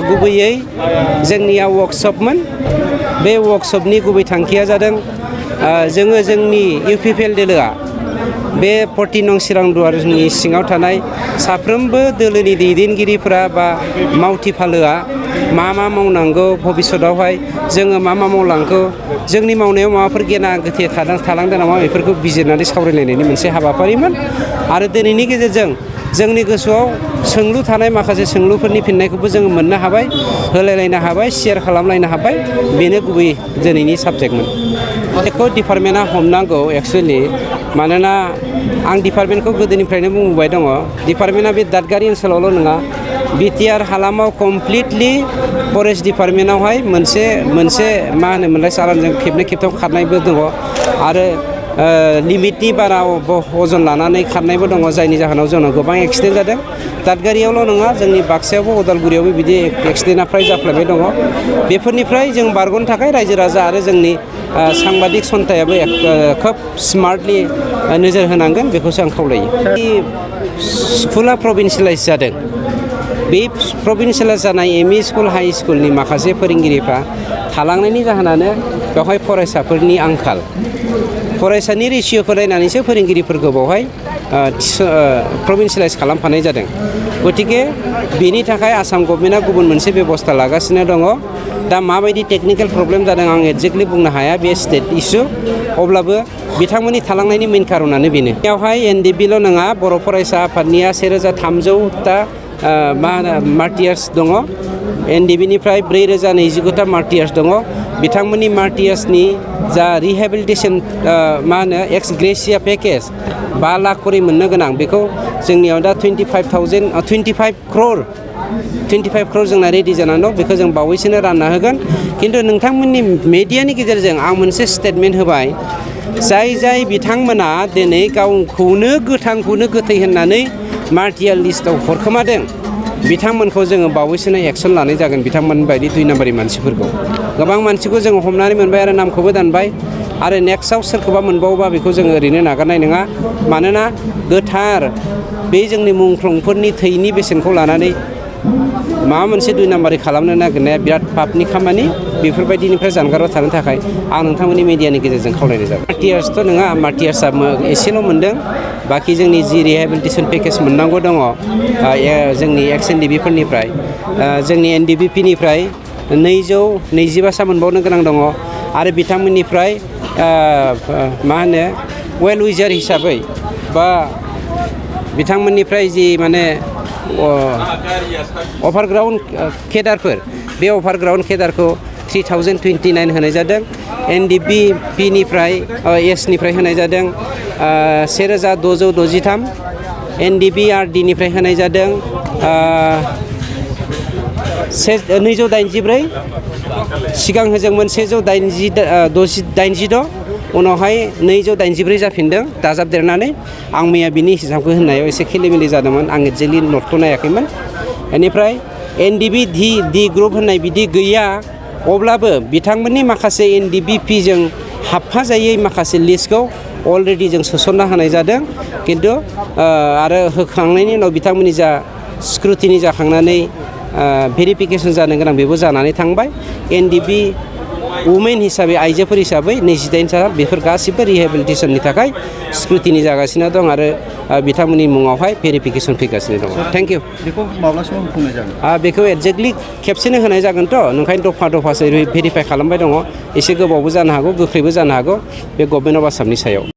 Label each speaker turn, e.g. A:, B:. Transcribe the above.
A: गुबैयै जोंनिया वर्कशपमोन बे वर्कशपनि गुबै थांखिया जादों जोङो जोंनि इउपिपिएल दोलोआ बे 14 नं चिरां दुवारनि सिङाव थानाय साफ्रोमबो दोलोनि दैदेनगिरिफोरा बा मावथि फालोआ मा मावनांगौ भबिष्यतावहाय जोङो मा मावलांखो जोंनि मावनायाव माबाफोर गेना गोथे थालांदों नामा बेफोरखौ बिजिरनानै सावरायलायनायनि मोनसे हाबाफारिमोन आरो दिनैनि गेजेरजों जोंनि गोसोआव सोंलु थानाय माखासे सोंलुफोरनि फिननायखौबो जोङो मोननो हाबाय होलायलायनो हाबाय शेयार खालामलायनो हाबाय बेनो गुबै दिनैनि साबजेक्टमोन। बेखौ डिपार्टमेन्टआ हमनांगौ एक्चुअलि मानोना आं डिपार्टमेन्टखौ गोदोनिफ्रायनो बुंबोबाय दङ डिपार्टमेन्टआ बे दादगारि ओनसोलावल' नङा बिटिआर हालामाव कमप्लिटलि फरेस्ट डिपार्टमेन्टआवहाय मोनसे मा होनोमोनलाय सारानजों खेबनै खेबथाम खारनायबो दङ आरो लिमिटनि बारा अजन लानानै खारनायबो दङ जायनि जाहोनाव जोंनाव गोबां एक्सिडेन्ट जादों दादगारियावल' नङा जोंनि बाक्सायावबो उदालगुरियावबो बिदि एक्सिडेन्टआ फ्राय जाफ्लेबाय दङ बेफोरनिफ्राय जों बारग'नो थाखाय रायजो राजा आरो जोंनि सांबादिक सन्थायाबो खोब स्मार्टलि नोजोर होनांगोन बेखौसो आं खावलायो। स्कुला प्रभिन्सियेलाइज जादों बे प्रभिन्सियेलाइज जानाय एमइ स्कुल हाइ स्कुलनि माखासे फोरोंगिरिफ्रा थालांनायनि जाहोनानो बेवहाय फरायसाफोरनि आंखाल फरायसानि रेसिय'खौ नायनानैसो फोरोंगिरिफोरखौ बेवहाय प्रभिन्सियेलाइज खालामफानाय जादों गतिके बेनि थाखाय आसाम गभर्नमेन्टआ गुबुन मोनसे बेबस्था लागासिनो दङ दा माबायदि टेकनिकेल प्रब्लेम जादों आं एक्जेक्टलि बुंनो हाया बे स्टेट इसु अब्लाबो बिथांमोननि थालांनायनि मेन कारनानो बेनो बेवहाय एनडिबिल' नङा बर' फरायसा आफादनिया 1300ता मा होनो मार्टियार्स दङ एनडिबिनिफ्राय 4029ता मार्टियार्स दङ बिथांमोननि मार्टियार्सनि जा रिहेबिलिटेसन मा होनो एक्स ग्रेसिया पेकेज 5 लाख करि मोननो गोनां बेखौ जोंनियाव दा 25 क्र'र जोंना रेडि जानानै दं बेखौ जों बावैसोनो रानना होगोन खिन्थु नोंथांमोननि मेडियानि गेजेरजों आं मोनसे स्टेटमेन्ट होबाय जाय बिथांमोना दिनै गावखौनो गोथांखौनो गोथै होननानै मार्टियार लिस्टआव हरखोमादों बिथांमोनखौ जोङो बावैसोनो एक्सन लानाय जागोन बिथांमोन बायदि 2 नाम्बारनि मानसिफोरखौ गोबां मानसिखौ जोङो हमनानै मोनबाय आरो नामखौबो दानबाय आरो नेक्स्टआव सोरखौबा मोनबावोबा बेखौ जोङो ओरैनो नागारनाय नङा मानोना गोथार बे जोंनि मुंख्लंफोरनि थैनि बेसेनखौ लानानै माबा मोनसे 2 नाम्बारि खालामनो नागिरनाया बिराद पापनि खामानि बेफोरबायदिनिफ्राय जानगाराव थानो थाखाय आं नोंथांमोननि मिडियानि गेजेरजों खावलायनाय जाबाय। मार्टियार्सथ' नङा मार्टियार्सआ एसेल' मोनदों बाखि जोंनि जि रिहेबिलिटेसन पेकेज मोननांगौ दङ जोंनि एक्स एनडिबिफोरनिफ्राय जोंनि एनडिबिपिनिफ्राय 225सा मोनबावनो गोनां दङ आरो बिथांमोननिफ्राय मा होनो वेल विजार हिसाबै बा बिथांमोननिफ्राय जि माने अभारग्राउन्ड केडारफोर बे अभारग्राउन्ड केडारखौ 3029 होनाय जादों एनडिबिपिनिफ्राय एसनिफ्राय होनाय जादों 1663 एनडिबिआरडिनिफ्राय होनाय जादों 284 सिगां होजोंमोन 186 उनावहाय 284 जाफिनदों दाजाबदेरनानै आं मैया बिनि हिसाबखौ होननायाव एसे खेलिमेलि जादोंमोन आं एक्जेक्टलि नटखौ नायाखैमोन बेनिफ्राय एनडिबि डि ग्रुप होननाय बिदि गैया अब्लाबो बिथांमोननि माखासे एनडिबिपिजों हाबफाजायै माखासे लिस्टखौ अलरेडि जों सोसनना होनाय जादों खिन्थु आरो होखांनायनि उनाव बिथांमोननि जा स्क्रुटिनि जाखांनानै भेरिफिकेसन जानो गोनां बेबो जानानै थांबाय एनडिबि वुमेन हिसाबै आइजोफोर हिसाबै 28 बेफोर गासिबो रिहेबिलिटेसननि थाखाय स्क्रुटिनि जागासिनो दं आरो बिथांमोननि मुङावहाय भेरिफिकेसन फैगासिनो दङ। Thank you.
B: बेखौ माब्लासिम होफुंनाय जागोन?
A: बेखौ एक्जेक्टलि खेबसेनो होनाय जागोनथ' ओंखायनो दफासो भेरिफाइ खालामबाय दङ एसे गोबावबो जानो हागौ गोख्रैबो जानो हागौ बे गभर्नमेन्ट अफ आसामनि सायाव।